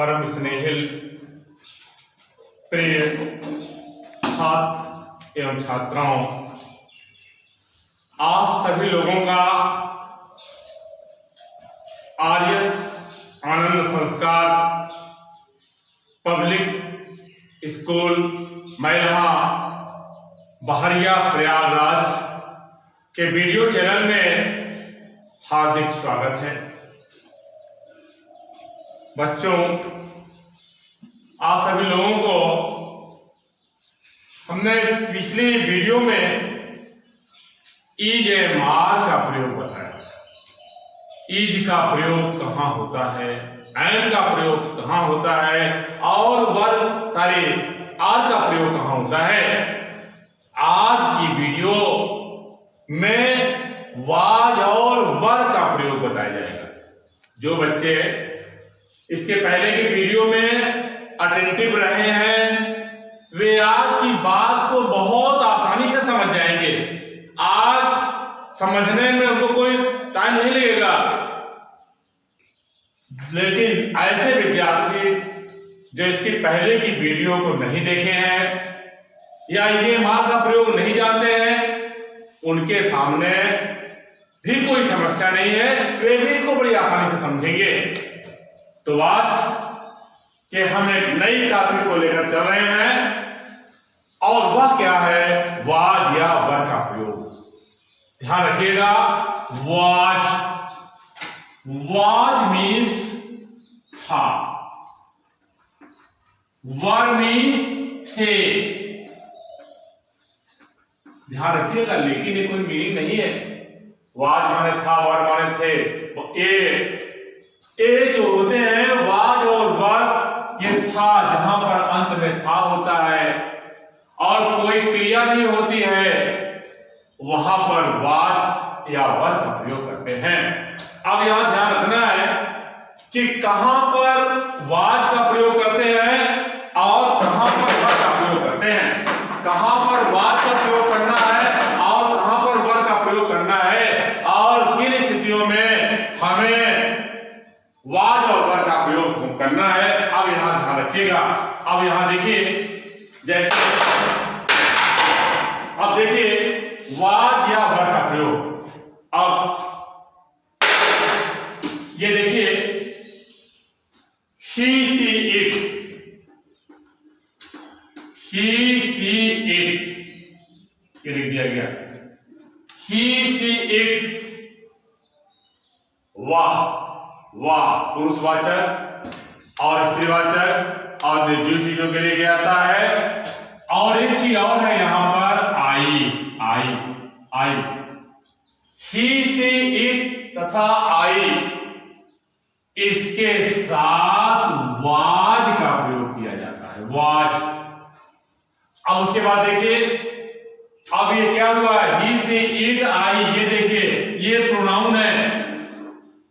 परम स्नेहिल प्रिय छात्र एवं छात्राओं, आप सभी लोगों का आर्यस आनंद संस्कार पब्लिक स्कूल मैलहा बहरिया प्रयागराज के वीडियो चैनल में हार्दिक स्वागत है। बच्चों, आप सभी लोगों को हमने पिछली वीडियो में ईज ए मार का प्रयोग बताया। ईज का प्रयोग कहाँ होता है, एन का प्रयोग कहाँ होता है और आर का प्रयोग कहाँ होता है। आज की वीडियो में वाज और वर का प्रयोग बताया जाएगा। जो बच्चे इसके पहले की वीडियो में अटेंटिव रहे हैं वे आज की बात को बहुत आसानी से समझ जाएंगे। आज समझने में उनको कोई टाइम नहीं लगेगा, लेकिन ऐसे विद्यार्थी जो इसकी पहले की वीडियो को नहीं देखे हैं या ये मार का प्रयोग नहीं जानते हैं, उनके सामने भी कोई समस्या नहीं है, वे भी इसको बड़ी आसानी से समझेंगे। तो आज कि हम एक नई टॉपिक को लेकर चल रहे हैं और वह क्या है, वाज या वर का प्रयोग। ध्यान रखिएगा, वाज मीन्स था, वर मीन्स थे। ध्यान रखिएगा, लेकिन ये कोई मीनिंग नहीं है। वाज माने था, वर माने थे। ए जो होते हैं वाज और वर, ये था जहां पर अंत में था होता है और कोई क्रिया नहीं होती है, वहां पर वाज या वर का प्रयोग करते हैं। अब यहां ध्यान रखना है कि कहां पर वाज का प्रयोग करते हैं और कहां पर वर का प्रयोग करते हैं। कहां पर वाज का प्रयोग करना है और कहां पर वर का प्रयोग करना है और किन स्थितियों में हमें वाज और वर का प्रयोग करना है। अब यहां ध्यान रखिएगा। अब यहां देखिए, जैसे अब देखिए वाज या वर का प्रयोग। अब ये देखिए, he see it, ये लिख दिया गया। he see it, वाह पुरुषवाचक और स्त्रीवाचक और निर्जीव चीजों के लिए क्या आता है। और एक चीज और है यहां पर, आई। ही से इट तथा आई, इसके साथ वाज का प्रयोग किया जाता है, वाज। अब उसके बाद देखिए, अब ये क्या हुआ, ही से इट आई, ये देखिए ये प्रोनाउन है।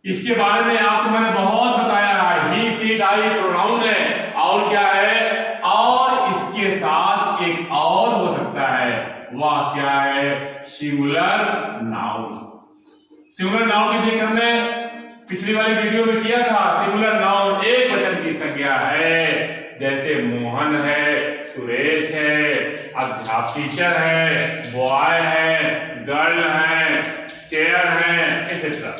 इसके बारे में आपको मैंने बहुत बताया है, ही सीट आई प्रोनाउन है और क्या है, और इसके साथ एक और हो सकता है, वह क्या है, सिंगुलर नाउन। सिंगुलर नाउन की जिक्र हमने पिछली वाली वीडियो में किया था। सिंगुलर नाउन एक वचन की संज्ञा है, जैसे मोहन है, सुरेश है, अध्यापक टीचर है, बॉय है, गर्ल है, चेयर है, एक्सेट्रा।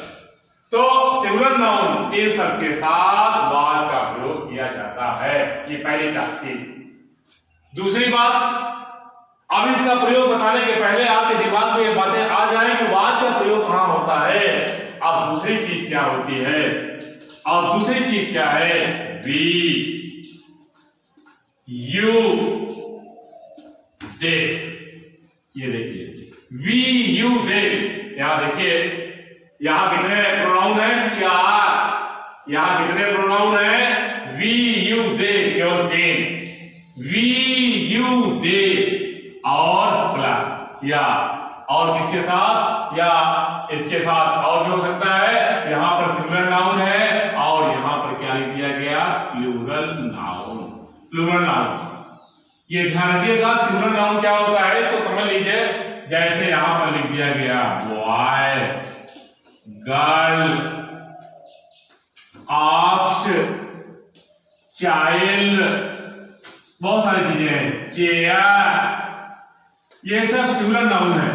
तो सिंगुलर नाउन इन सब के साथ वाज का प्रयोग किया जाता है। ये पहली बात थी। दूसरी बात, अब इसका प्रयोग बताने के पहले आपके दिमाग में ये बातें आ जाए कि वाज का प्रयोग कहां होता है। अब दूसरी चीज क्या होती है, और दूसरी चीज क्या है, वी, यू, दे। ये देखिए, वी, यू, दे। यहां देखिए, यहां कितने प्रोनाउन है, 4। यहां कितने प्रोनाउन है, वी, यू, दे, केवल 3। वी, यू, दे और प्लस या और किसके साथ, या इसके साथ और भी हो सकता है। यहां पर सिंगुलर नाउन है और यहां पर क्या लिख दिया गया, प्लूरल नाउन। प्लूरल नाउन, ये ध्यान रखिएगा। सिंगुलर नाउन क्या होता है इसको समझ लीजिए। जैसे यहां पर लिख दिया गया, बॉय, गर्ल, ऑक्स, चाइल्ड, बहुत सारी चीजें हैं, चेयर, ये सब सिंगुलर नाउन है,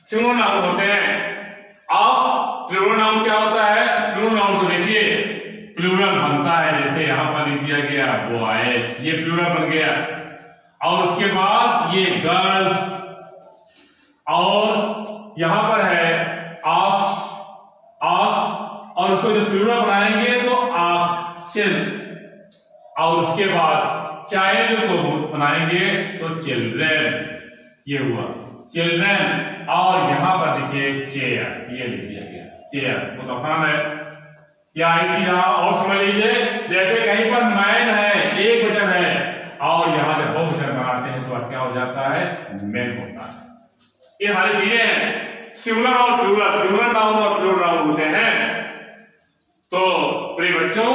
सिंगुलर नाउन होते हैं। अब प्लूरल नाउन क्या होता है? प्लूरल नाउन को देखिए, प्लूरल बनता है जैसे यहां पर लिख दिया गया बॉयज, ये प्लूरल बन गया। और उसके बाद ये गर्ल्स, और यहां पर है ऑक्स, और उसको जब प्लूरल बनाएंगे तो ऑक्सन, और उसके बाद चाइल्ड को बनाएंगे तो चिल्ड्रन, ये हुआ चिल्ड्रन। और यहां पर देखिए चेयर, ये लिख दिया गया चेयर, बहुत आसान है। या एक चीज और समझ लीजिए, जैसे कहीं पर मैन है, एक वचन है, और यहां जब बहुवचन बनाते हैं तो क्या हो जाता है? मैन होता है। ये सारी चीजें हैं, सिंगुलर और प्लूरल, सिंगुलर नाउन और प्लूरल नाउन होते हैं। तो प्रिय बच्चों,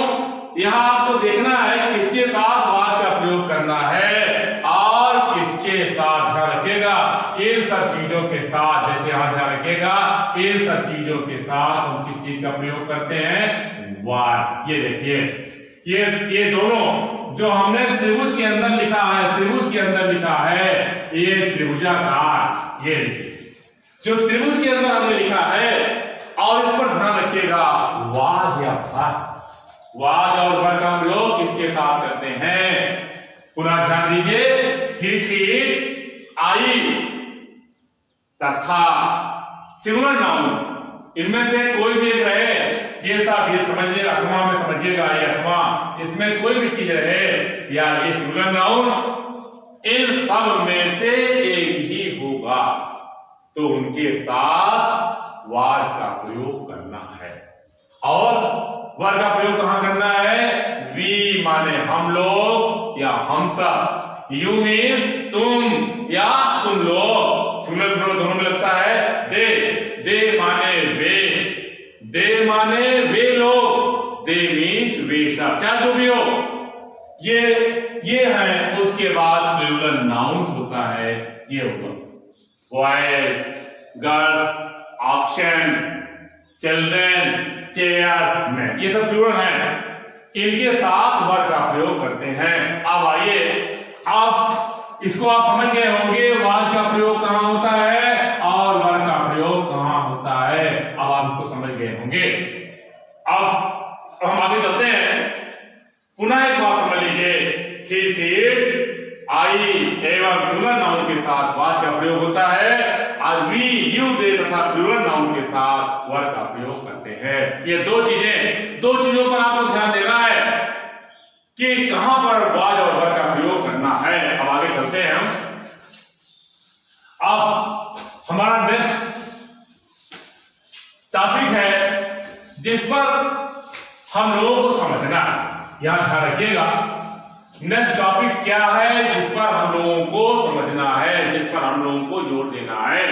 यहां आपको देखना है किसके साथ वाज का प्रयोग करना है और किसके साथ, ध्यान रखिएगा इन सब चीजों के साथ, जैसे यहां ध्यान रखिएगा इन सब चीजों के साथ हम किस चीज का प्रयोग करते हैं? वाज। ये देखिए, ये दोनों जो हमने त्रिभुज के अंदर लिखा है, त्रिभुज के अंदर लिखा है, ये त्रिभुजाकार, ये देखिए जो त्रिभुज के अंदर हमने लिखा है, और इस पर ध्यान रखिएगा वाज या वर, वाज और वर का हम लोग किसके साथ करते हैं? पुनः ध्यान दीजिए, ही सी आई तथा सिंगुलर नाउन, इनमें से कोई भी एक रहे, ये सब ये समझिए, अथवा में समझिएगा, ये अथवा, इसमें कोई भी चीज रहे या ये सिंगुलर नाउन, इन सब में से एक ही होगा, तो उनके साथ वाज का प्रयोग करना है। और वर का प्रयोग कहां करना है? वी माने हम लोग या हम सब, यू मीन तुम या तुम लोग, सिंगुलर प्लूरल दोनों में लगता है। दे माने वे, दे माने वे लोग, दे मीन्स वे सब, चाहे जो भी हो, ये है। उसके बाद प्लूरल नाउन्स होता है, ये होगा boys, girls, auction, children, chair में, ये सब प्लूरल है, इनके साथ वर का प्रयोग करते हैं। अब आइए, अब इसको आप समझ गए होंगे वाज का प्रयोग कहां होता है और वर का प्रयोग कहां होता है, अब आप इसको समझ गए होंगे। अब हम आगे चलते हैं, पुनः एक बात समझ लीजिए, ही सी आई एवं सिंगुलर नाउन के साथ वाज का प्रयोग होता है, आज वी, यू, दे तथा प्लूरल नाउन के साथ वर का प्रयोग करते हैं। ये दो चीजों पर आपको ध्यान देना है कि कहां पर वाज और वर का प्रयोग करना है। अब आगे चलते हैं हम। अब हमारा नेक्स्ट टॉपिक है जिस पर हम लोगों को समझना है, यहां ध्यान रखिएगा। नेक्स्ट टॉपिक क्या है जिस पर हम लोगों को समझना है, जिस पर हम लोगों को जोर देना है?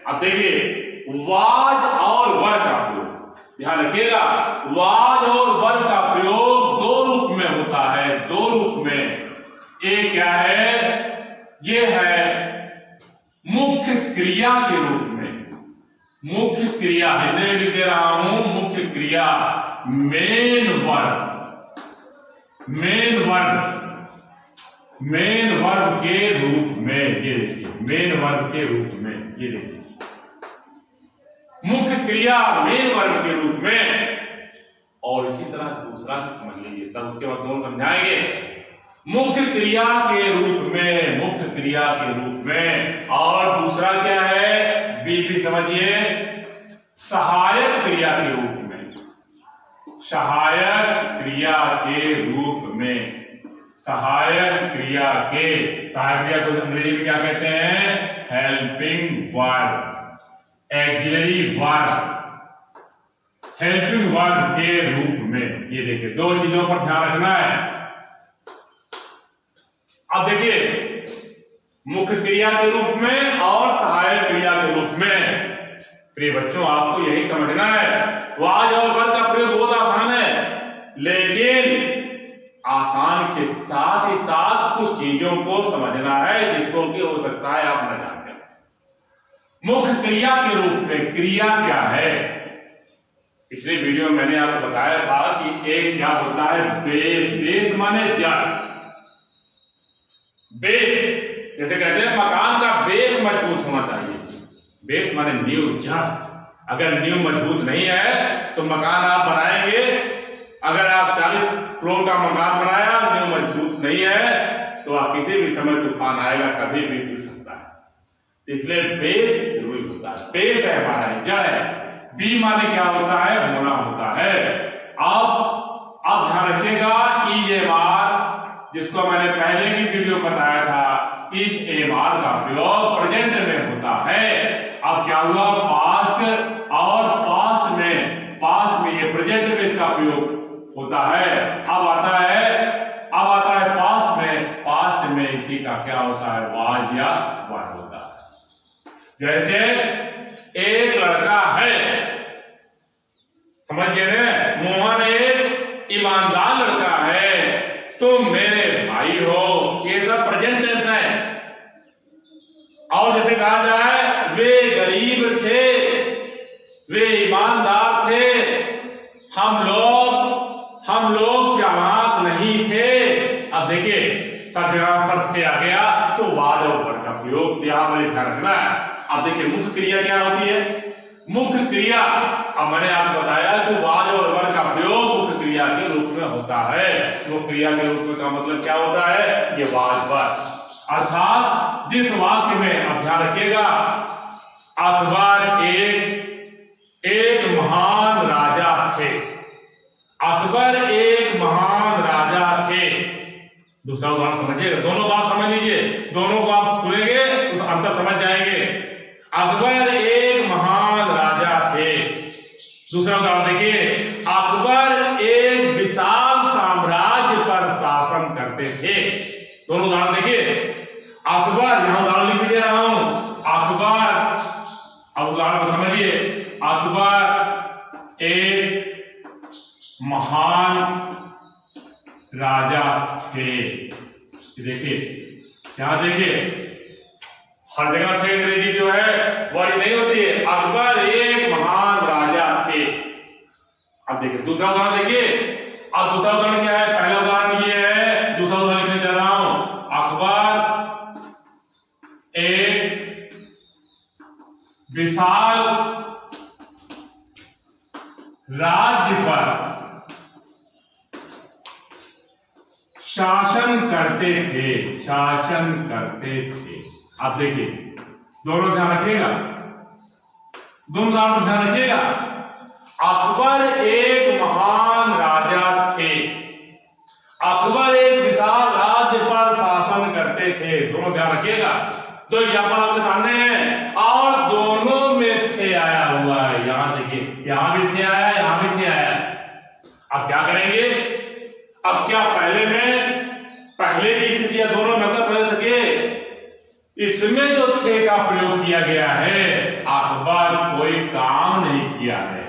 अब देखिए, वाज और वर का प्रयोग, ध्यान रखिएगा, वाज और वर का प्रयोग दो रूप में होता है, दो रूप में। एक क्या है? ये है मुख्य क्रिया के रूप में, मुख्य क्रिया, हिंदी में लिख दे रहा हूं, मुख्य क्रिया, मेन वर्ब, मेन वर्ब के रूप में, ये देखिए मेन वर्ब के रूप में, ये देखिए मुख्य क्रिया मेन वर्ब के रूप में। और इसी तरह दूसरा समझ लीजिए, तब उसके बाद दोनों समझाएंगे। मुख्य क्रिया के रूप में, मुख्य क्रिया के रूप में, और दूसरा क्या है? बी समझिए, सहायक क्रिया के रूप में, सहायक क्रिया के रूप में, सहायक क्रिया के, सहायक क्रिया को अंग्रेजी में क्या कहते हैं? Helping verb, axillary verb, helping verb के रूप में। ये देखिए, दो चीजों पर ध्यान रखना है। अब देखिए, मुख्य क्रिया के रूप में और सहायक क्रिया के रूप में। प्रिय बच्चों, आपको यही समझना है, वाज और वर का प्रयोग बहुत आसान है, लेकिन आसान के साथ ही साथ कुछ चीजों को समझना है जिसको कि हो सकता है आप न जानते हो। मुख्य क्रिया के रूप में क्रिया क्या है? पिछले वीडियो में मैंने आपको बताया था कि एक क्या होता है बेस। बेस माने जड़। बेस जैसे कहते हैं मकान का बेस मजबूत होना चाहिए। बेस माने नींव, जड़। अगर नींव मजबूत नहीं है तो मकान आप बनाएंगे, अगर आप 40 फ्लोर का मकान बनाया, नींव मजबूत नहीं है तो आप किसी भी समय तूफान आएगा, कभी भी गिर सकता है। इसलिए बेस जरूरी होता है। बेस है हमारा, जड़ है। बी माने क्या होता है, होना होता है। अब ध्यान रखिएगा, EMR जिसको मैंने पहले की वीडियो बताया था, इस EMR का प्रयोग प्रेजेंट में होता है। अब क्या हुआ, पास्ट और पास्ट में ये प्रेजेंट में इसका प्रयोग होता है। अब आता है पास्ट में इसी का क्या होता है, वाज या वर होता है। जैसे एक लड़का है, समझ गए ना, मोहन एक ईमानदार लड़का है, तुम मेरे भाई हो, ये सब प्रेजेंट टेंस है। और जैसे कहा जाए वे गरीब थे, वे ईमानदार थे, हम लोग चालाक नहीं थे। अब देखिए सब जगह पर थे आ गया तो वाज और वर का प्रयोग यहां पर ध्यान रखना है। अब देखिए मुख्य क्रिया क्या होती है, मुख्य क्रिया। अब मैंने आपको बताया कि वाज और वर का प्रयोग मुख्य क्रिया के रूप में होता है। मुख्य क्रिया के रूप में का मतलब क्या होता है, ये वाज वर। अर्थात जिस वाक्य में, अब ध्यान रखिएगा, अकबर एक महान राजा थे। अकबर एक महान राजा थे। दूसरा उदाहरण समझिएगा, दोनों बात समझ लीजिए, दोनों को आप सुनेंगे तो अंतर समझ जाएंगे। अकबर एक महान राजा थे। दूसरा उदाहरण देखिए, अकबर एक विशाल साम्राज्य पर शासन करते थे। दोनों उदाहरण देखिए, अकबर, यहां उदाहरण लिख दे रहा हूं, अकबर, अब उदाहरण को समझिए, अकबर एक महान राजा थे। देखिए यहां देखिए, हर जगह थे अंग्रेजी जो है वही नहीं होती है। अकबर एक महान राजा थे। अब देखिए दूसरा उदाहरण देखिए। अब दूसरा उदाहरण क्या है, पहला उदाहरण ये है, दूसरा उदाहरण लिखने जा रहा हूं, अकबर एक विशाल राज्य पर शासन करते थे। अब देखिए दोनों ध्यान रखिएगा, दोनों ध्यान रखिएगा। अकबर एक महान राजा थे, अकबर एक विशाल राज्य पर शासन करते थे। दोनों ध्यान रखिएगा। तो एग्जाम्पल आपके सामने है और दोनों में थे आया हुआ है। यहां देखिए, यहां भी थे आया, यहां भी थे आया। अब क्या करेंगे, अब क्या पहले की स्थिति या दोनों में अंतर बदल सके, इसमें जो थे का प्रयोग किया गया है, अकबर कोई काम नहीं किया है।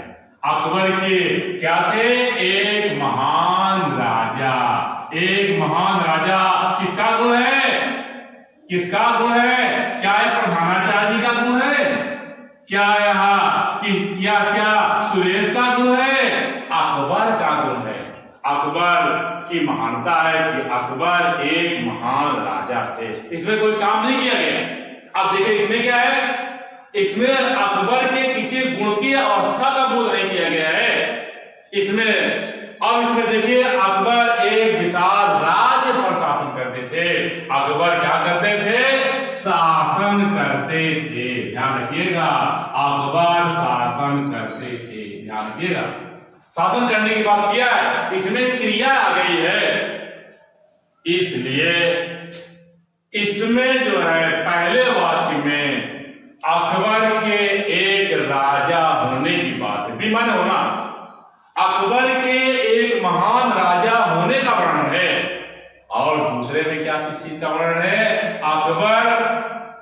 अकबर के क्या थे, एक महान राजा। एक महान राजा किसका गुण है, किसका गुण है, क्या यह प्रधानाचार्य जी का गुण है, क्या यहाँ क्या सुरेश का गुण है, अकबर का गुण है। अकबर की महानता है कि अकबर एक महान राजा थे, इसमें कोई काम नहीं किया गया। अब देखिए इसमें क्या है, इसमें अकबर के किसी गुण की अवस्था का बोध नहीं किया गया है इसमें। अब इसमें देखिए अकबर एक विशाल राज्य पर शासन करते थे। अकबर क्या करते थे, शासन करते थे। ध्यान रखिएगा, अकबर शासन करते थे। ध्यान रखिएगा, शासन करने की बात किया है, इसमें क्रिया आ गई है, इसलिए इसमें जो है पहले वाक्य में अकबर के एक राजा होने की बात है, विमान होना, अकबर के एक महान राजा होने का वर्णन है। और दूसरे में क्या किस चीज का वर्णन है, अकबर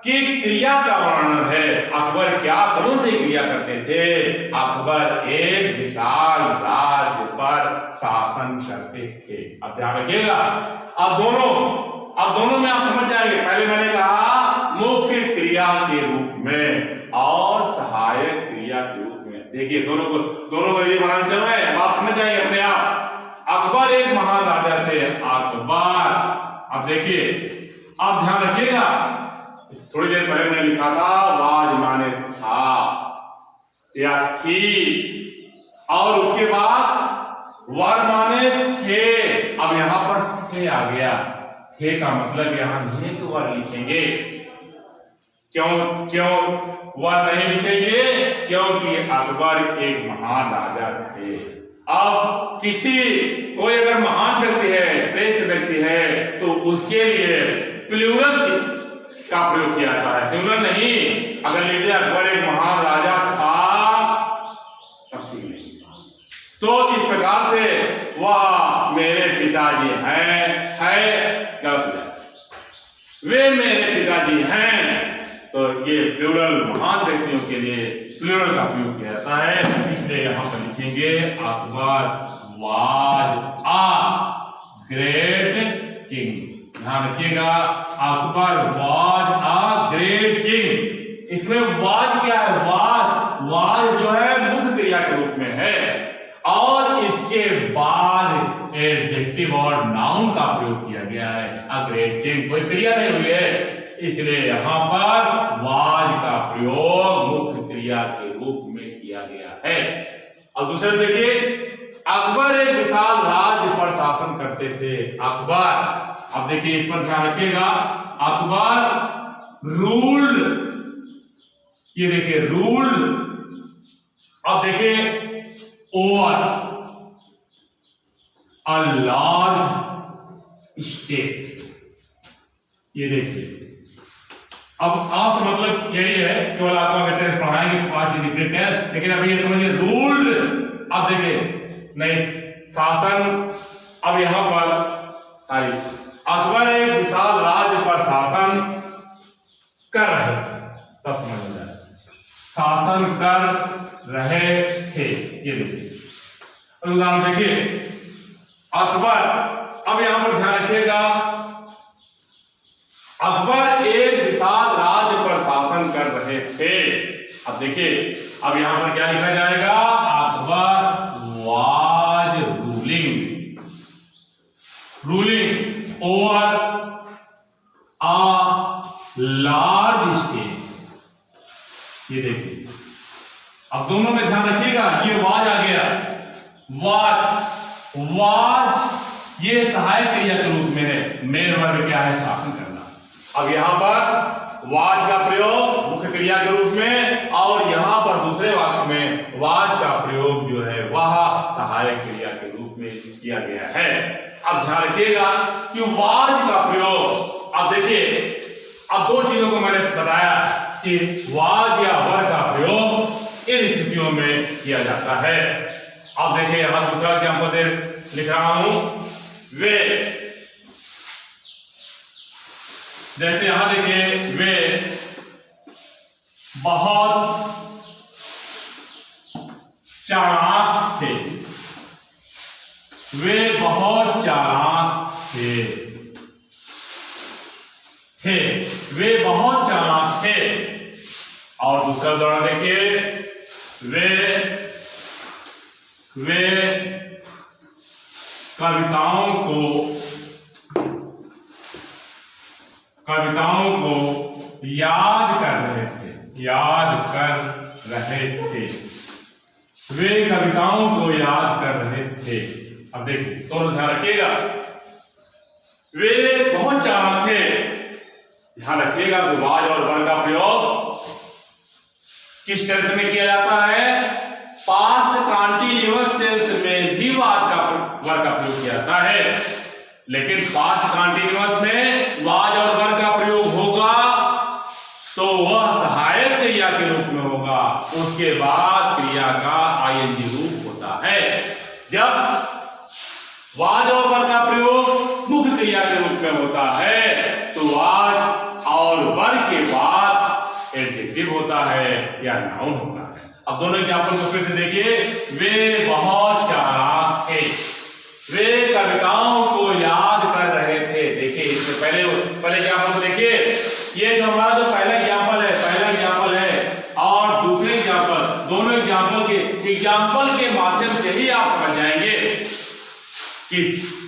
की क्रिया का वर्णन है। अकबर क्या कौन सी क्रिया करते थे, अकबर एक विशाल राज्य पर शासन करते थे। अब ध्यान रखिएगा, अब दोनों में आप समझ जाएंगे। पहले मैंने कहा मुख्य क्रिया के रूप में और सहायक क्रिया के रूप में। देखिए दोनों को ये बनाना चल रहा है, बात समझ जाएंगे अपने आप। अकबर एक महान राजा थे, अकबर। अब देखिए, अब ध्यान रखिएगा, थोड़ी देर पहले मैंने लिखा था वाज माने था या थी, और उसके बाद वर माने थे। अब यहां पर थे आ गया, थे का मतलब यहां नहीं है कि वर लिखेंगे। क्यों वर नहीं लिखेंगे? क्योंकि अकबर एक महान राजा थे। अब कोई अगर महान व्यक्ति है, श्रेष्ठ व्यक्ति है, तो उसके लिए प्लूरल का प्रयोग किया जाता है, सिंगुलर नहीं। अगर लिख दिया अकबर एक महान राजा था, तब ठीक नहीं। तो इस प्रकार से वह मेरे पिताजी है गलत है, वे मेरे पिताजी हैं। तो ये प्लूरल महान व्यक्तियों के लिए प्लूरल का प्रयोग किया जाता है, इसलिए यहां पर लिखेंगे Akbar was a great king. ध्यान रखिएगा, Akbar was a great king. इसमें वाज क्या है? वाज जो है मुख्य क्रिया के रूप में है, और इसके बाद एडजेक्टिव और नाउन का प्रयोग किया गया है। अ ग्रेट किंग कोई क्रिया नहीं हुई है, इसलिए यहां पर वाज का प्रयोग मुख्य क्रिया के रूप में किया गया है। और दूसरे देखिए, अकबर एक विशाल राज्य पर शासन करते थे। अकबर, अब देखिए इस पर ध्यान रखिएगा, अकबर रूल्ड, ये देखिए रूल्ड। अब देखिए ओवर अ लार्ज स्टेट, ये देखिए। अब आप मतलब यही है, केवल आपको टेस्ट पढ़ाएंगे फास्ट डिफरेंट है, लेकिन अभी ये समझिए रूल्ड। अब देखिए नहीं शासन, अब यहां पर अकबर एक विशाल राज्य पर शासन कर रहे थे, तब समझ में जाए, शासन कर रहे थे। ये देखिए उदाहरण देखिए, अकबर, अब यहां पर ध्यान रखिएगा, अकबर एक विशाल राज्य पर शासन कर रहे थे। अब देखिए, अब यहां पर क्या लिखा जाएगा? Akbar was ruling over a large state. ये देखिए, अब दोनों में ध्यान रखिएगा, ये वाज आ गया, वाज ये सहायक क्रिया के रूप में है, मेन वर्ब क्या है? शासन करना। अब यहां पर वाज का प्रयोग मुख्य क्रिया के रूप में, और यहां पर दूसरे वाक्य में वाज का प्रयोग जो है वह सहायक क्रिया के रूप में किया गया है। अब ध्यान रखिएगा कि वाज का प्रयोग, अब देखिए, अब दो चीजों को मैंने बताया कि वाज या वर का प्रयोग इन स्थितियों में किया जाता है। अब देखिए यहां दूसरा एग्जाम्पल लिख रहा हूं, वे, जैसे यहां देखिए, वे बहुत चालाक थे, वे बहुत चालाक थे, वे बहुत चालाक थे। और दूसरा उदाहरण देखिए, वे कविताओं को याद कर रहे थे, वे कविताओं को याद कर रहे थे। अब देखिए तो ध्यान रखिएगा, वे बहुत चालाक थे, ध्यान रखिएगा, वाज और वर का प्रयोग किस टेंस में किया जाता है? पास्ट कंटीन्यूअस टेंस में भी वाज का वर का प्रयोग किया जाता है, लेकिन पास्ट कंटीन्यूअस में वाज और वर का प्रयोग होगा तो वह सहायक क्रिया के रूप में होगा, उसके बाद क्रिया का आईएनजी रूप होता है। जब वाज और वर का प्रयोग मुख्य क्रिया के रूप में होता है तो वाज और वर के बाद एडजेक्टिव होता है या नाउन होता है। अब दोनों एग्जाम्पल को फिर से देखिए, वे बहुत चालाक थे, वे कविताओं को याद कर रहे थे। देखिए इससे पहले एग्जाम्पल को देखिए, ये जो हमारा जो पहला एग्जाम्पल है और दूसरे एग्जाम्पल, दोनों एग्जाम्पल के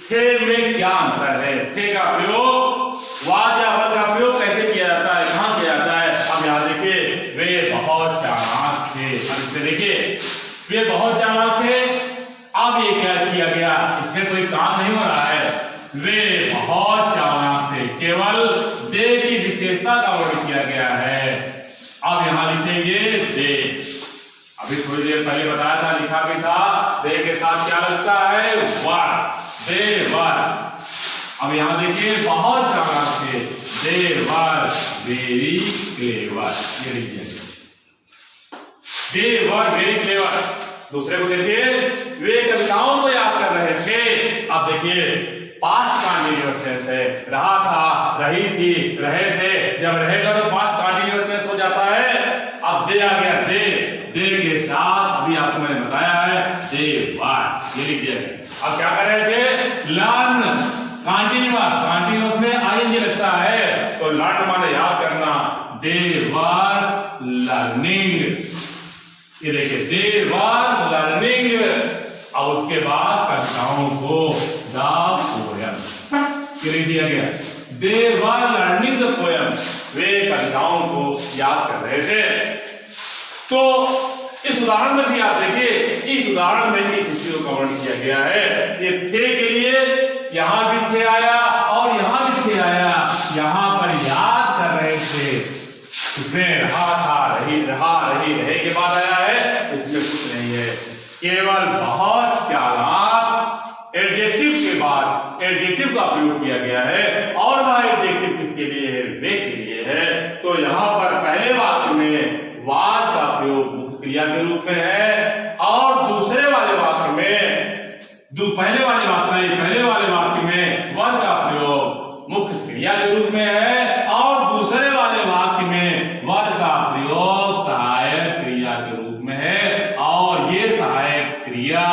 थे में क्या अंतर है, थे का प्रयोग वाज या वर का प्रयोग कैसे किया जाता है, कहां किया जाता है। अब यहां देखिए वे बहुत चालाक थे, अब इससे देखिए वे बहुत चालाक थे। अब ये क्या किया गया, इसमें कोई काम नहीं हो रहा है, वे बहुत चालाक थे, केवल दे की विशेषता का वर्णन किया गया है। अब यहां लिखेंगे दे, अभी थोड़ी देर पहले बताया था, लिखा भी था, दे के साथ क्या लगता है, वर, दे वर। अब यहां देखिए बहुत चालाक थे, दे वर वेरी क्लेवर, ये लिखिए दे वर वेरी क्लेवर। दूसरे को देखिए, वे कविताओं को याद कर रहे थे। अब देखिए पास्ट कंटीन्यूअस टेंस है, रहा था, रही थी, रहे थे, जब रहेगा तो पास्ट कंटीन्यूअस टेंस हो जाता है। अब दे आ गया, दे, दे के साथ अभी आपको मैंने बताया है दे वर, ये लिख दिया गया। अब क्या कर रहे थे, लर्न कंटीन्यूअस में आईएनजी लगता है, तो लर्न माने याद करना, दे वर लर्निंग, ये देखिए दे वर लर्निंग। अब उसके बाद कविताओं को द पोयम लिख दिया गया, दे वर लर्निंग द पोयम, वे कविताओं को याद कर रहे थे। तो इस उदाहरण में भी आप देखिए, इस उदाहरण में इस चीजों का वर्णन किया गया है। ये थे के लिए यहां भी थे आया और यहां भी थे आया, यहां पर याद कर रहे थे, इसमें रहा था, रहे के बाद आया है, इसमें कुछ नहीं है, केवल बहुत चालाक एडजेक्टिव के बाद एडजेक्टिव का प्रयोग किया गया है। और वह एडजेक्टिव किसके लिए है, वे के लिए है। तो यहाँ पर पहले वाक्य में वाज का प्रयोग मुख्य क्रिया के रूप में है, और दूसरे वाले वाक्य में पहले वाले वाक्य में वर का प्रयोग मुख्य क्रिया के रूप में है, और दूसरे वाले वाक्य में वर का प्रयोग सहायक क्रिया के रूप में है। और ये सहायक क्रिया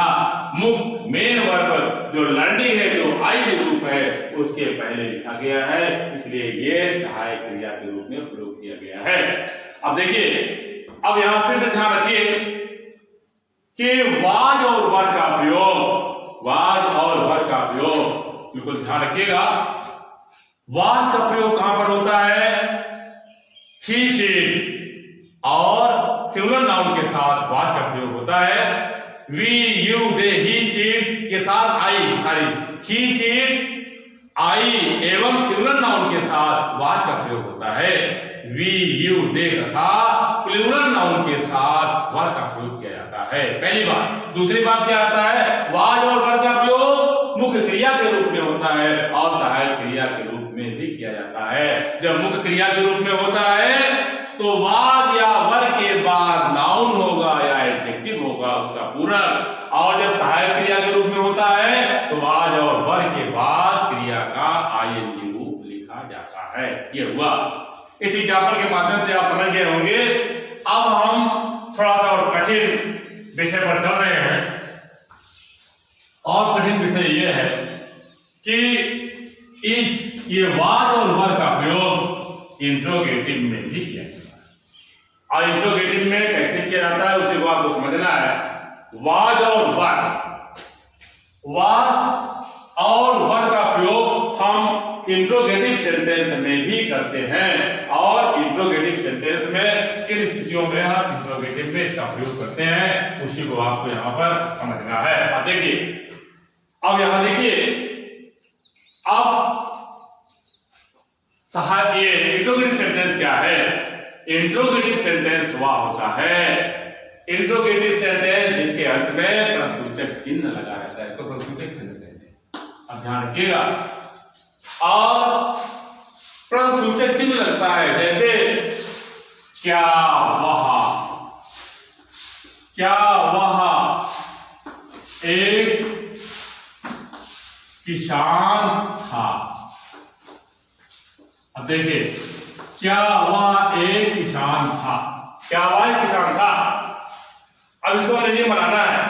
मुख्य मेन वर्ब जो लर्निंग है, जो आई के रूप है, उसके पहले लिखा गया है, इसलिए ये सहायक क्रिया के रूप में प्रयोग किया गया है। अब देखिए, अब यहां फिर से ध्यान रखिए कि वाज और वर का प्रयोग, बिल्कुल ध्यान रखिएगा, वाज का प्रयोग कहां पर होता है, ही शी और सिंगुलर नाउन के साथ वाज का प्रयोग होता है। We you they he she के साथ आई, ही शी आई एवं सिंगुलर नाउन के साथ वाज का प्रयोग होता है। वी यू दे तथा प्लूरल नाउन के साथ वर का प्रयोग किया जाता है, पहली बात। दूसरी बात क्या आता है, वाज और वर का प्रयोग मुख्य क्रिया के रूप में होता है और सहायक क्रिया के रूप में भी किया जाता है। जब मुख्य क्रिया के रूप में होता है तो वाज या वर के बाद नाउन होगा या एडजेक्टिव होगा उसका पूरक, और जब सहायक क्रिया के रूप में होता है तो वाज और वर के बाद क्रिया का आईएनजी रूप लिखा जाता है। ये हुआ, इस एग्जाम्पल के माध्यम से आप समझ गए होंगे। अब हम थोड़ा सा और कठिन विषय पर चल रहे हैं, और कठिन विषय यह है कि ये वाज और वर का प्रयोग इंट्रोगेटिव में भी किया जाता है, और इंट्रोगेटिव में कैसे किया जाता है उसी को आपको समझना है। वाज और वर का प्रयोग हम इंट्रोगेटिव सेंटेंस में भी करते हैं, और इंट्रोगेटिव सेंटेंस में किन स्थितियों में हम इंट्रोगेटिव में इसका प्रयोग करते हैं उसी को आपको यहाँ पर समझना है। अब देखिए, अब यहां देखिए, अब ये इंट्रोगेटिव सेंटेंस क्या है। इंट्रोगेटिव सेंटेंस वह होता है, इंट्रोगेटिव सेंटेंस जिसके अंत में प्रश्नसूचक चिन्ह लगा रहता है, इसको प्रश्नसूचक चिन्ह कहते हैं। अब ध्यान रखिएगा, और प्रश्नसूचक चिन्ह लगता है, जैसे क्या वह एक किसान था। अब देखिए, क्या वह एक किसान था, क्या वह एक किसान था। अब इसको अंग्रेजी में बनाना है।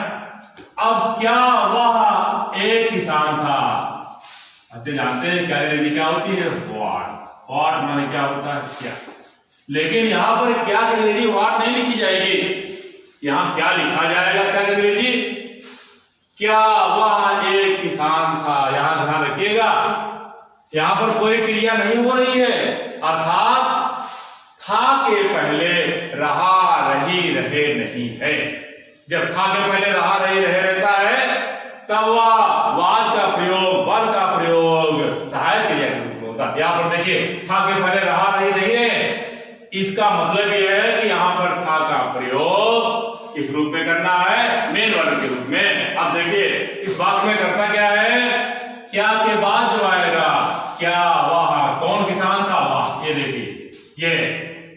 अब क्या वह एक किसान था, अच्छे जानते हैं क्या अंग्रेजी क्या होती है, व्हाट माने क्या होता है, क्या। लेकिन यहां पर क्या अंग्रेजी व्हाट नहीं लिखी जाएगी, यहां क्या लिखा जाएगा, क्या अंग्रेजी, क्या वह एक किसान था। यहां ध्यान रखिएगा, यहां पर कोई क्रिया नहीं हो रही है, अर्थात था के पहले रहा रही रहे नहीं है। जब था के पहले रहा रही रहे रहता है तब वह वाज का प्रयोग, वर का प्रयोग सहायक क्रिया के रूप में होता है। यहां पर देखिए था के पहले रहा रही नहीं है, इसका मतलब यह है कि यहां पर था का प्रयोग किस रूप में करना है, मेन वर्ग के रूप में। अब देखिए इस वाक्य में करता क्या है, क्या के बाद जो आएगा, क्या वह कौन किसान था, वह। ये देखिए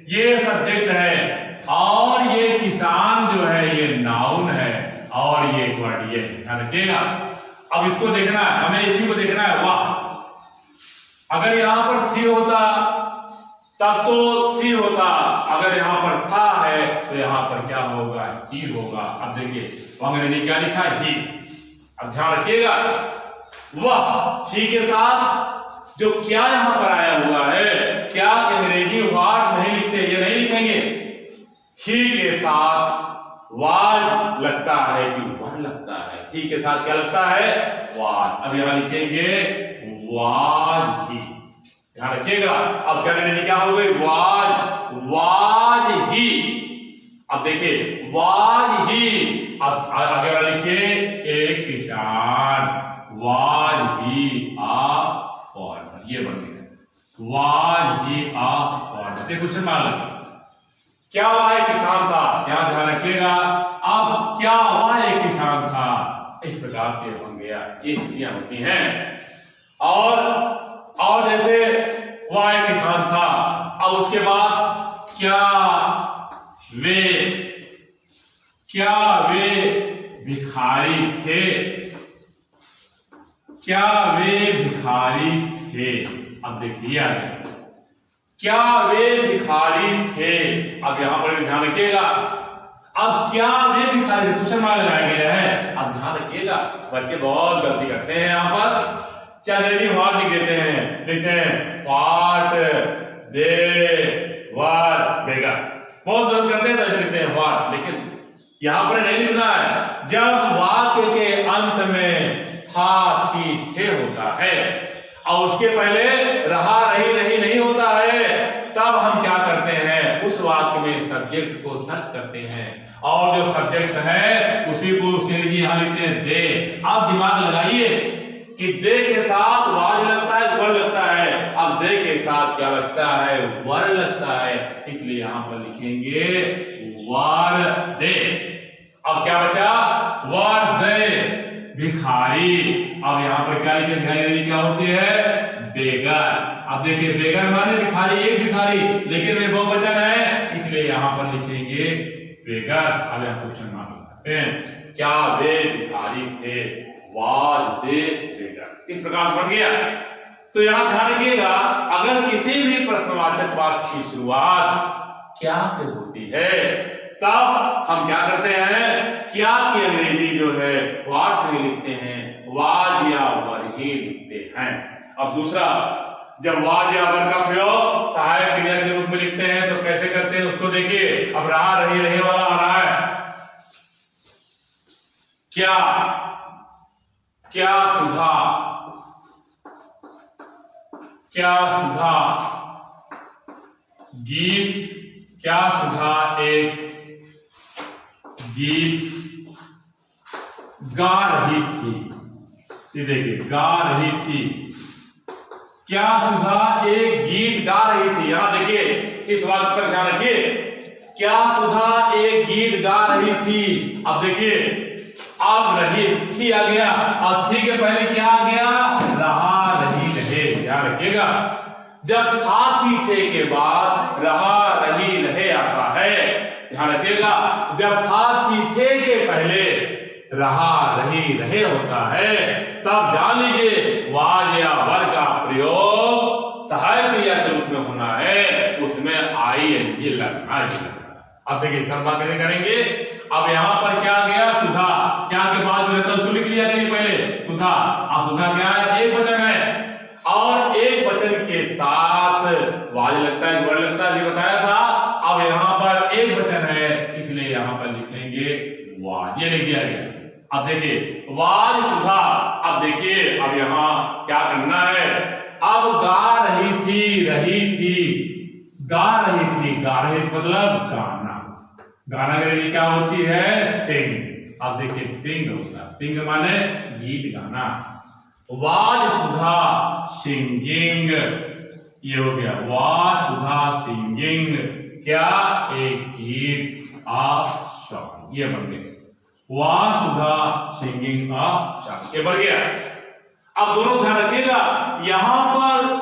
ये सब्जेक्ट है और ये किसान जो है ये नाउन है और ये वर्ड ये ध्यान रखिएगा। अब इसको देखना है, हमें इसी को देखना है, वाह। अगर यहां पर थी होता तब तो सी होता, अगर यहां पर था है तो यहां पर क्या होगा, ही होगा। अब देखिए अंग्रेजी क्या लिखा है, ही। अब ध्यान रखिएगा, वह ही के साथ जो क्या यहां पर आया हुआ है, क्या के अंग्रेजी वाट नहीं लिखते, ये नहीं लिखेंगे। ही के साथ वाज लगता है कि वह लगता है, ही के साथ क्या लगता है, वाज। अब यहां लिखेंगे वाज ही, ध्यान रखिएगा। अब क्या अंग्रेजी क्या हो गई, वाज, वाज ही। अब देखिए वाज ही, अब आगे वाला लिखिए एक किसान, वाज ही आ फॉर्मर, ये बन गया वाज ही आ फॉर्मर। देखो क्वेश्चन मान लो क्या वह एक किसान था, यहां ध्यान रखिएगा। अब क्या वह एक किसान था, इस प्रकार से बन गया, ये स्थितियां होती हैं। और जैसे वह एक किसान था, अब उसके बाद क्या वे भिखारी थे, क्या वे भिखारी थे। अब देखिए क्या वे भिखारी थे, अब यहां पर ध्यान रखिएगा। अब क्या वे भिखारी थे, क्वेश्चन मार्क लगाया गया है। अब ध्यान रखिएगा, बच्चे बहुत गलती करते हैं। यहां पर क्या अंग्रेजी व्हाट लिख देते हैं, लिखते हैं व्हाट दे वर देगा, बहुत गलत करते हैं, ऐसे लिखते हैं व्हाट, लेकिन यहां पर नहीं लिखना है। जब वाक्य के अंत में था थी थे होता है और उसके पहले रहा रही रही नहीं होता है, तब हम क्या करते हैं, उस वाक्य में सब्जेक्ट को सर्च करते हैं और जो सब्जेक्ट है उसी को यहां लिखते हैं दे। आप दिमाग लगाइए कि दे के साथ वाज लगता है, वर लगता है। अब दे के साथ क्या लगता है, वर लगता है, इसलिए यहां पर लिखेंगे वर दे। अब क्या बचा, वर दे भिखारी। अब यहां पर क्या लिखे, भिखारी क्या होती है, बेगर। अब देखिए बेगर माने भिखारी, एक भिखारी, लेकिन वे बहुवचन है इसलिए यहां पर लिखेंगे बेगर। अब यहां क्वेश्चन मार्क लगाते हैं, क्या वे भिखारी थे, वाज दे बेगर, इस प्रकार बन गया। तो यहां ध्यान रखिएगा, अगर किसी भी प्रश्नवाचक वाक्य की शुरुआत क्या से होती है तब हम क्या करते हैं, क्या की अंग्रेजी जो है व्हाट नहीं लिखते हैं, वाज या वर ही लिखते हैं। अब दूसरा, जब वाज या वर का प्रयोग सहायक क्रिया के रूप में लिखते हैं तो कैसे करते हैं उसको देखिए। अब रहा रही रहे वाला आ रहा है, क्या सुधा, क्या सुधा गीत, क्या सुधा एक गीत गा रही थी, ये देखिए गा रही थी, क्या सुधा एक गीत गा रही थी। यहां देखिए इस वाक्य पर ध्यान रखिए, क्या सुधा एक गीत गा रही थी। अब देखिए अब रही थी आ गया और थी के पहले क्या आ गया, रहा रही रहे, ध्यान रखिएगा। जब था थी थे के बाद रहा रही रहे आता है, ध्यान रखिएगा। जब था थी थे के पहले रहा रही रहे होता है तब जान लीजिए वाज या वर का प्रयोग सहायक क्रिया के रूप में होना है, उसमें आईएनजी लगना है। अब देखिए कैसे करेंगे। अब यहां पर क्या गया, सुधा, क्या के बाद जो रहता है उसको लिख लिया करिए पहले, सुधा। अब सुधा क्या है, एक वचन है और एक वचन के साथ वाज लगता है, वर लगता है, ये बताया था। अब यहां पर एक वचन है इसलिए यहां पर लिखेंगे वाज, ये लिख दिया गया। अब देखिए वाज सुधा, अब देखिए अब यहां क्या करना है, अब गा रही थी, रही थी, गा रही थी, गा रही थी मतलब गाना, गाना की क्या होती है, सिंग। अब देखिए सिंग होगा, सिंग माने गीत गाना, वाज सुधा सिंगिंग, ये हो गया वाज सुधा सिंगिंग, क्या एक गीत ऑफ सॉन्ग, ये बन गया was Sudha singing of song, ये बन गया। अब दोनों ध्यान रखिएगा, यहां पर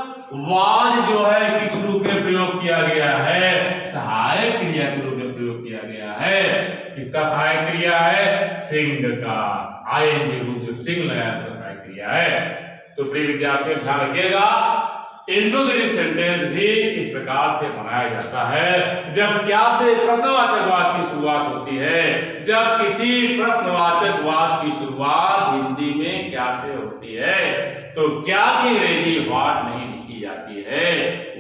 वाज जो है किस रूप में प्रयोग किया गया है, सहायक क्रिया के रूप में प्रयोग किया गया है। किसका सहायक क्रिया है, सिंग का, आईएनजी रूप जो सिंग लगाया उसका सहायक क्रिया है। तो प्रिय विद्यार्थियों ध्यान रखिएगा, इंट्रोगेटिव सेंटेंस भी इस प्रकार से बनाया जाता है। जब क्या से प्रश्नवाचक वाक्य की शुरुआत होती है, जब किसी प्रश्नवाचक वाक्य की शुरुआत हिंदी में क्या से होती है, तो क्या की अंग्रेजी व्हाट नहीं लिखी जाती है,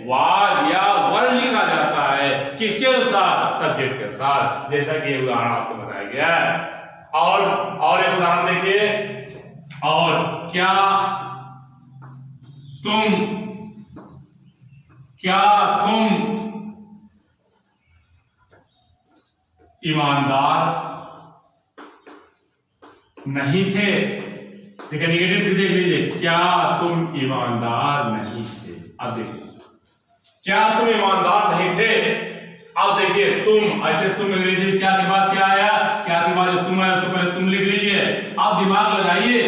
वाज या वर लिखा जाता है। किसके अनुसार, सब्जेक्ट के अनुसार, जैसा कि उदाहरण आपको बताया गया है। और एक उदाहरण देखिए, और क्या तुम ईमानदार नहीं थे, ठीक है, निगेटिव देख लीजिए, क्या तुम ईमानदार नहीं थे। अब देखिए क्या तुम ईमानदार नहीं थे, अब देखिए तुम, ऐसे तुम अंग्रेजी क्या के बाद क्या आया, क्या के बाद तुम आया तो पहले तुम लिख लीजिए। अब दिमाग लगाइए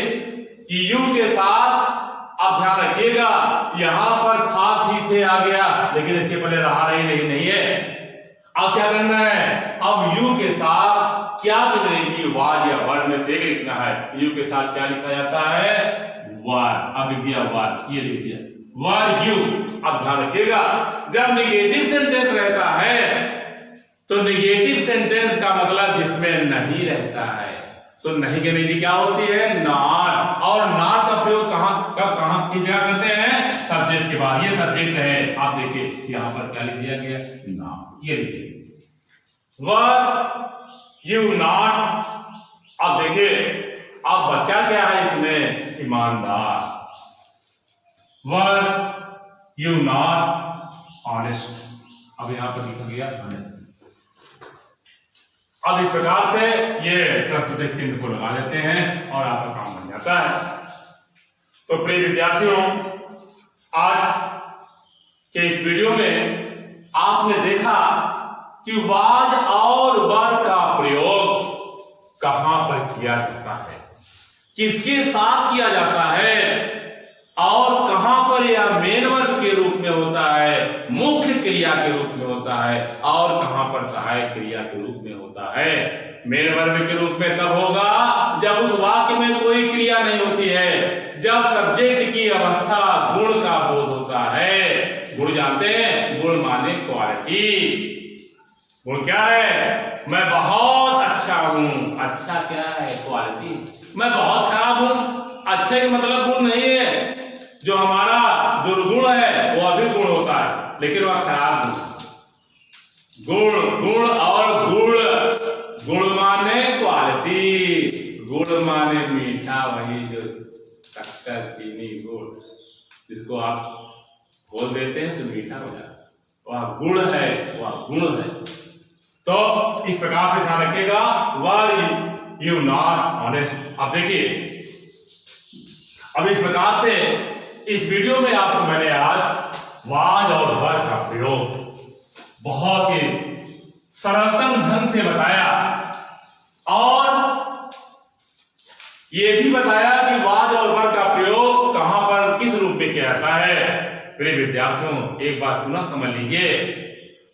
कि यू के साथ, अब ध्यान रखिएगा यहां पर था थी थे आ गया, लेकिन इसके पहले रहा रही नहीं है। अब क्या करना है, अब यू के साथ क्या अंग्रेजी वाज या वर्ड में से एक लिखना है। यू के साथ क्या लिखा जाता है, वर। अब लिख दिया वर, ये लिख दिया वर यू। अब ध्यान रखिएगा, जब निगेटिव सेंटेंस रहता है तो निगेटिव सेंटेंस का मतलब जिसमें नहीं रहता है, तो नहीं की अंग्रेजी क्या होती है, नॉट। और नॉट का प्रयोग कहां की जगह करते हैं, सब्जेक्ट के बाद। ये सब्जेक्ट है, आप देखिए यहां पर क्या लिख दिया गया, नॉट, ये लिखिए वर यू नॉट। अब देखिए अब बच्चा क्या है इसमें, ईमानदार, वर यू नॉट ऑनेस्ट। अब यहां पर लिखा गया ऑनेस्ट। अब इस प्रकार से ये प्रस्तुत चिन्ह को लगा लेते हैं और आपका काम बन जाता है। तो प्रिय विद्यार्थियों, आज के इस वीडियो में आपने देखा कि वाज और वर का प्रयोग कहां पर किया जाता है, किसके साथ किया जाता है, और कहां पर यह मेन वर्ब के रूप में होता है, मुख्य क्रिया के रूप में होता है, और कहां पर सहायक क्रिया के रूप में होता है। मेन वर्ब के रूप में तब होगा जब उस वाक्य में कोई क्रिया नहीं होती है, जब सब्जेक्ट की अवस्था गुण का बोध होता है। गुण जानते हैं, गुण माने क्वालिटी। गुण क्या है, मैं बहुत अच्छा हूं, अच्छा क्या है, क्वालिटी। मैं बहुत खराब हूं, अच्छे का मतलब गुण नहीं है। जो हमारा दुर्गुण है वो अभी गुण होता है, लेकिन वह खराब गुण। गुण और गुण, गुण माने क्वालिटी, गुण माने मीठा, वही जो शक्कर चीनी गुड़ जिसको आप खोल देते हैं तो मीठा हो जाता है, वह गुण है, वह गुण है। तो इस प्रकार से ध्यान रखिएगा, वर यू नॉट ऑनेस्ट। अब देखिए, अब इस प्रकार से इस वीडियो में आपको मैंने आज वाज और वर का प्रयोग बहुत ही सरलतम ढंग से बताया, और यह भी बताया कि वाज और वर का प्रयोग कहां पर किस रूप में किया जाता है। प्रिय विद्यार्थियों, एक बात पुनः समझ लीजिए,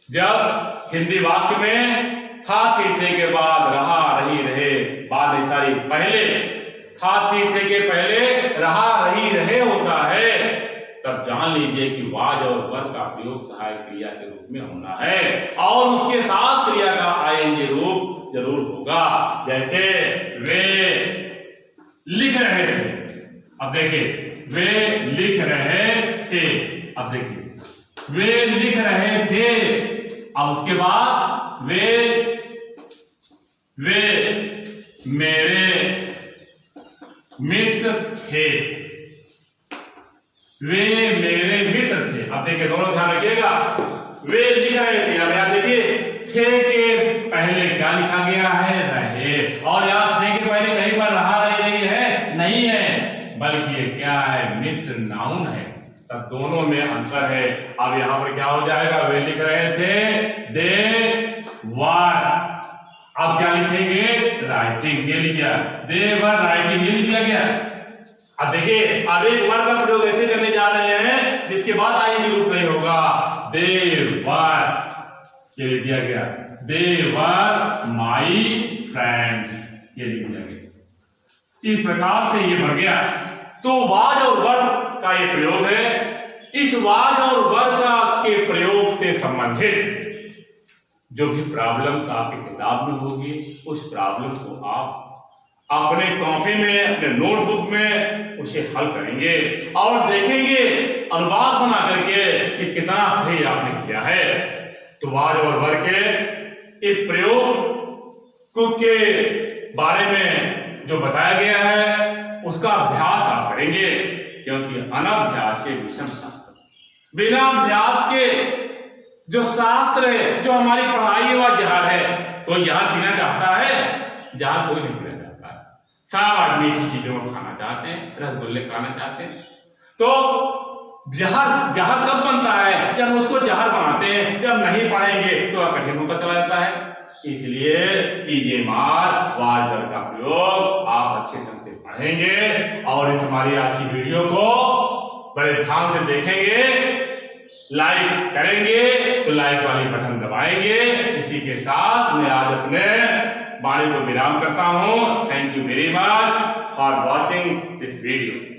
जब हिंदी वाक्य में था थी थे के बाद रहा रही रहे, बाद नहीं सारी, पहले था थी थे के पहले रहा रही रहे होता है, तब जान लीजिए कि वाज और वर का प्रयोग सहायक क्रिया के रूप में होना है, और उसके साथ क्रिया का आईएनजी रूप जरूर होगा। जैसे वे लिख रहे थे, अब देखिए वे लिख रहे थे, अब देखिए वे लिख रहे थे, अब उसके बाद वे मेरे मित्र थे, वे मेरे मित्र थे। अब देखिए दोनों ध्यान रखिएगा, वे लिख रहे थे। अब यहाँ देखिए थे के पहले क्या लिखा गया है, रहे, और यहाँ थे के पहले कहीं पर रहा नहीं है, नहीं है, बल्कि ये क्या है, मित्र नाउन है। तब दोनों में अंतर है। अब यहाँ पर क्या हो जाएगा, वे लिख रहे थे, दे वर, अब क्या लिखेंगे, राइटिंग, ये लिख गया, दे वर राइटिंग, ये लिख दिया गया। अब देखिए अब एक वर्ड का प्रयोग ऐसे करने जा रहे हैं जिसके बाद आईएनजी रूप नहीं होगा, दे वर, ये लिख दिया गया, दे वर माई फ्रेंड, ये लिख दिया गया। इस प्रकार से ये बन गया। तो वाज और वर्ग का ये प्रयोग है। इस वाज और वर्ग के प्रयोग से संबंधित जो भी प्रॉब्लम्स आपकी किताब में होगी, उस प्रॉब्लम को आप अपने कॉपी में, अपने नोटबुक में उसे हल करेंगे और देखेंगे अनुवाद बना करके कि कितना सही आपने किया है। तो वाज और वर्ग के इस प्रयोग के बारे में जो बताया गया है उसका अभ्यास आप करेंगे, क्योंकि अनभ्यास से विषम शास्त्र, बिना अभ्यास के जो शास्त्र है, जो हमारी पढ़ाई है वह जहर है। कोई जहर पीना चाहता है? जहर कोई नहीं पीना चाहता है। सब आदमी मीठी चीजों को खाना चाहते हैं, रसगुल्ले खाना चाहते हैं। तो जहर जहर कब बनता है, जब उसको जहर बनाते हैं। जब नहीं पढ़ेंगे तो कठिन होता चला जाता है। इसलिए कीजिए मार वाज वर्ग का प्रयोग आप अच्छे ढंग से पढ़ेंगे और इस हमारी आज की वीडियो को बड़े ध्यान से देखेंगे, लाइक करेंगे तो लाइक वाली बटन दबाएंगे। इसी के साथ मैं आज अपने वाणी को विराम करता हूं। Thank you very much for watching this video.